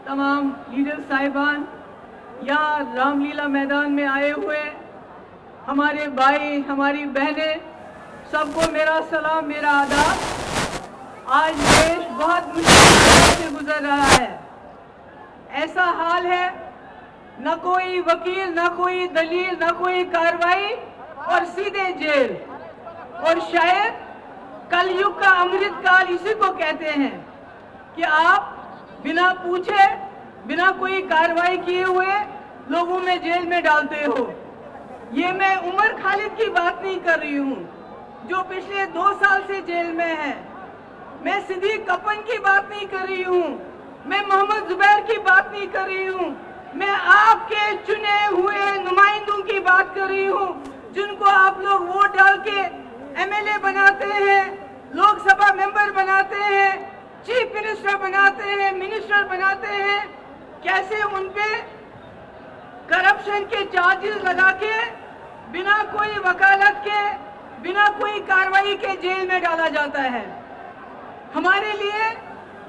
तमाम लीडर साहिबान, यहाँ रामलीला मैदान में आए हुए हमारे भाई, हमारी बहनें, सबको मेरा सलाम, मेरा आदाब। आज देश बहुत मुश्किल से गुजर रहा है। ऐसा हाल है, न कोई वकील, न कोई दलील, न कोई कार्रवाई और सीधे जेल। और शायद कलयुग का अमृत काल इसी को कहते हैं कि आप बिना पूछे, बिना कोई कार्रवाई किए हुए लोगों में जेल में डालते हो। ये मैं उमर खालिद की बात नहीं कर रही हूँ जो पिछले 2 साल से जेल में है। मैं सिद्दीक कपन की बात नहीं कर रही हूँ, मैं मोहम्मद जुबैर की बात नहीं कर रही हूँ, मैं आपके चुने हुए नुमाइंदों की बात कर रही हूँ जिनको आप लोग वोट डाल के एमएलए बनाते हैं, लोकसभा मेंबर बनाते हैं, चीफ मिनिस्टर बनाते हैं, मिनिस्टर बनाते हैं। कैसे उनपे करप्शन के चार्जेस लगा के बिना कोई वकालत के, बिना कोई कार्रवाई के जेल में डाला जाता है। हमारे लिए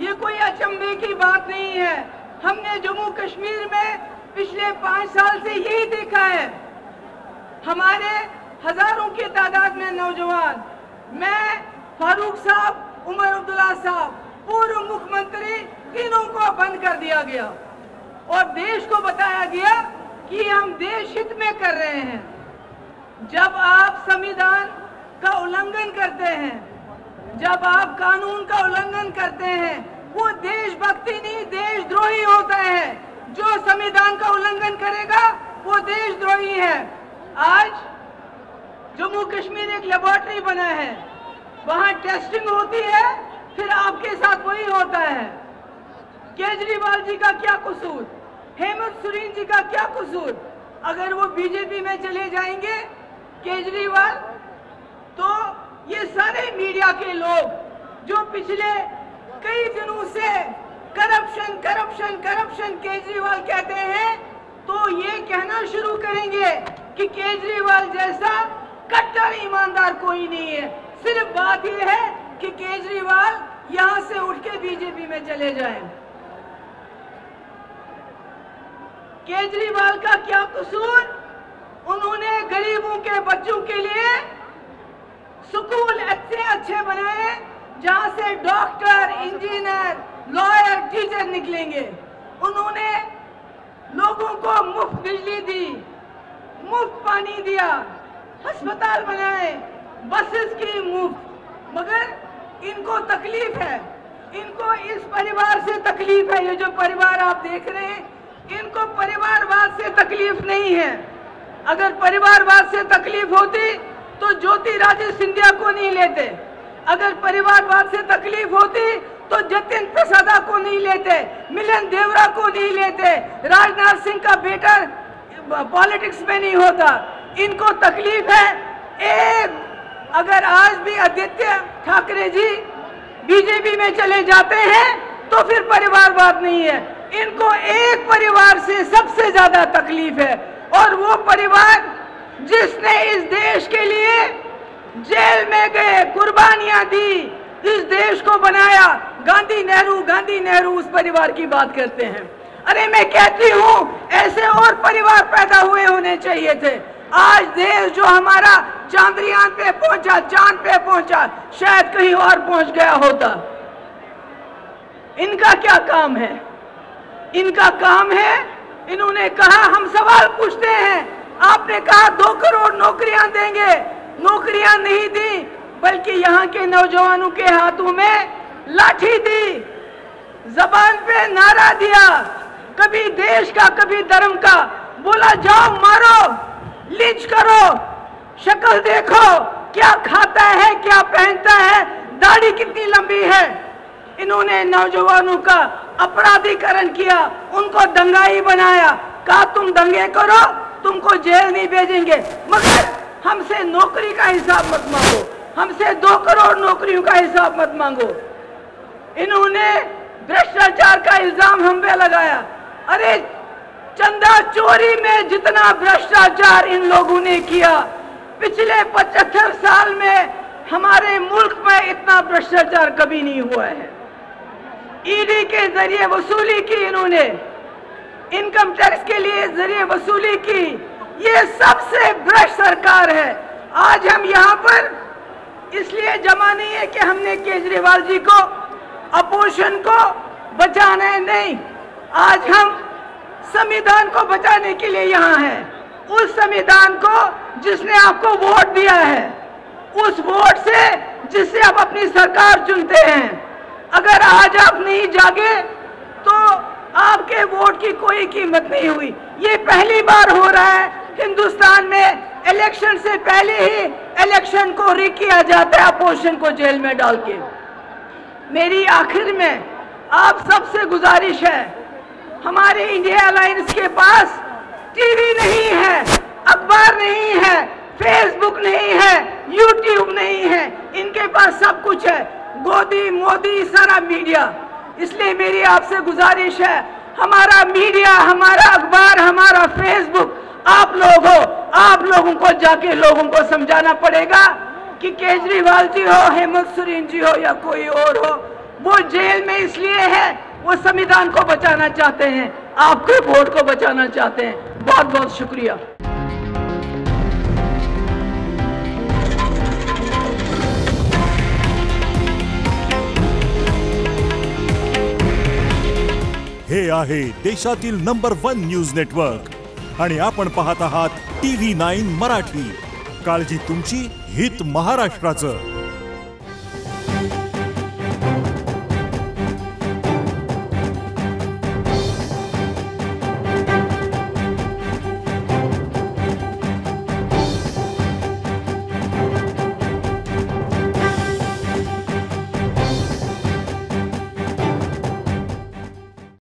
ये कोई अचंभे की बात नहीं है। हमने जम्मू कश्मीर में पिछले 5 साल से यही देखा है। हमारे हजारों की तादाद में नौजवान, मैं, फारूक साहब, उमर अब्दुल्ला साहब, पूर्व मुख्यमंत्री, तीनों को बंद कर दिया गया और देश को बताया गया कि हम देश हित में कर रहे हैं। जब आप संविधान का उल्लंघन करते हैं, जब आप कानून का उल्लंघन करते हैं, वो देशभक्ति नहीं, देशद्रोही होता है। जो संविधान का उल्लंघन करेगा वो देशद्रोही है। आज जम्मू कश्मीर एक लेबोरेटरी बना है, वहां टेस्टिंग होती है, फिर आपके साथ वही होता है। केजरीवाल जी का क्या कसूर, हेमंत सोरेन जी का क्या कसूर? अगर वो बीजेपी में चले जाएंगे केजरीवाल, तो ये सारे मीडिया के लोग जो पिछले कई दिनों से करप्शन करप्शन करप्शन केजरीवाल कहते हैं, तो ये कहना शुरू करेंगे कि केजरीवाल जैसा कट्टर ईमानदार कोई नहीं है। सिर्फ बात यह है कि केजरीवाल यहां से उठ के बीजेपी में चले जाएं। केजरीवाल का क्या कसूर? उन्होंने गरीबों के बच्चों के लिए स्कूल अच्छे बनाए जहां से डॉक्टर, इंजीनियर, लॉयर, टीचर निकलेंगे। उन्होंने लोगों को मुफ्त बिजली दी, मुफ्त पानी दिया, अस्पताल बनाए, बसेस की मुफ्त। मगर इनको तकलीफ है, इनको इस परिवार से तकलीफ है। ये जो परिवार आप देख रहे हैं, इनको परिवारवाद से तकलीफ नहीं है। अगर परिवारवाद से तकलीफ होती तो ज्योतिरादित्य सिंधिया को नहीं लेते। अगर परिवारवाद से तकलीफ होती तो जतिन प्रसादा को नहीं लेते, मिलन देवरा को नहीं लेते, राजनाथ सिंह का बेटा पॉलिटिक्स में नहीं होता। इनको तकलीफ है एक, अगर आज भी आदित्य ठाकरे जी बीजेपी में चले जाते हैं तो फिर परिवारवाद नहीं है। इनको एक परिवार से सबसे ज्यादा तकलीफ है, और वो परिवार जिसने इस देश के लिए जेल में गए, कुर्बानियां दी, इस देश को बनाया। गांधी नेहरू उस परिवार की बात करते हैं। अरे मैं कहती हूँ ऐसे और परिवार पैदा हुए होने चाहिए थे। आज देश जो हमारा चांद्रयान पे पहुंचा, चांद पे पहुंचा, शायद कहीं और पहुंच गया होता। इनका क्या काम है? इनका काम है, इन्होंने कहा हम सवाल पूछते हैं, आपने कहा 2 करोड़ नौकरियां देंगे, नौकरियां नहीं दी, बल्कि यहाँ के नौजवानों के हाथों में लाठी दी, जबान पे नारा दिया, कभी देश का कभी धर्म का, बोला जाओ मारो, लिंच करो, शक्ल देखो, क्या खाता है, क्या पहनता है, दाढ़ी कितनी लंबी है। इन्होंने नौजवानों का अपराधीकरण किया, उनको दंगाई बनाया, कहा तुम दंगे करो, तुमको जेल नहीं भेजेंगे, मगर हमसे नौकरी का हिसाब मत मांगो, हमसे 2 करोड़ नौकरियों का हिसाब मत मांगो। इन्होंने भ्रष्टाचार का इल्जाम हम पे लगाया। अरे चंदा चोरी में जितना भ्रष्टाचार इन लोगों ने किया, पिछले 75 साल में हमारे मुल्क में इतना भ्रष्टाचार कभी नहीं हुआ है। ईडी के जरिए वसूली की, इन्होंने इनकम टैक्स के लिए जरिए वसूली की। ये सबसे भ्रष्ट सरकार है। आज हम यहाँ पर इसलिए जमा नहीं है कि हमने केजरीवाल जी को, अपोजिशन को बचाना है, नहीं। आज हम संविधान को बचाने के लिए यहाँ हैं। उस संविधान को जिसने आपको वोट दिया है, उस वोट से जिससे आप अपनी सरकार चुनते हैं, अगर आज आप नहीं जागे तो आपके वोट की कोई कीमत नहीं हुई। ये पहली बार हो रहा है हिंदुस्तान में, इलेक्शन से पहले ही इलेक्शन को रिग किया जाता है अपोजिशन को जेल में डाल के। मेरी आखिर में आप सबसे गुजारिश है, हमारे इंडिया अलायंस के पास टीवी नहीं है, अखबार नहीं है, फेसबुक नहीं है, यूट्यूब नहीं है, इनके पास सब कुछ है, गोदी मोदी सारा मीडिया। इसलिए मेरी आपसे गुजारिश है, हमारा मीडिया, हमारा अखबार, हमारा फेसबुक आप लोग हो, आप लोगों को जाके लोगों को समझाना पड़ेगा कि केजरीवाल जी हो, हेमंत सोरेन जी हो या कोई और हो, वो जेल में इसलिए है, वो संविधान को बचाना चाहते हैं, आपके वोट को बचाना चाहते हैं। बहुत बहुत शुक्रिया। हे आहे देशातील नंबर 1 न्यूज नेटवर्क आणि आपण पाहत आहात TV9 मराठी। काळजी तुमची, हित महाराष्ट्राचं।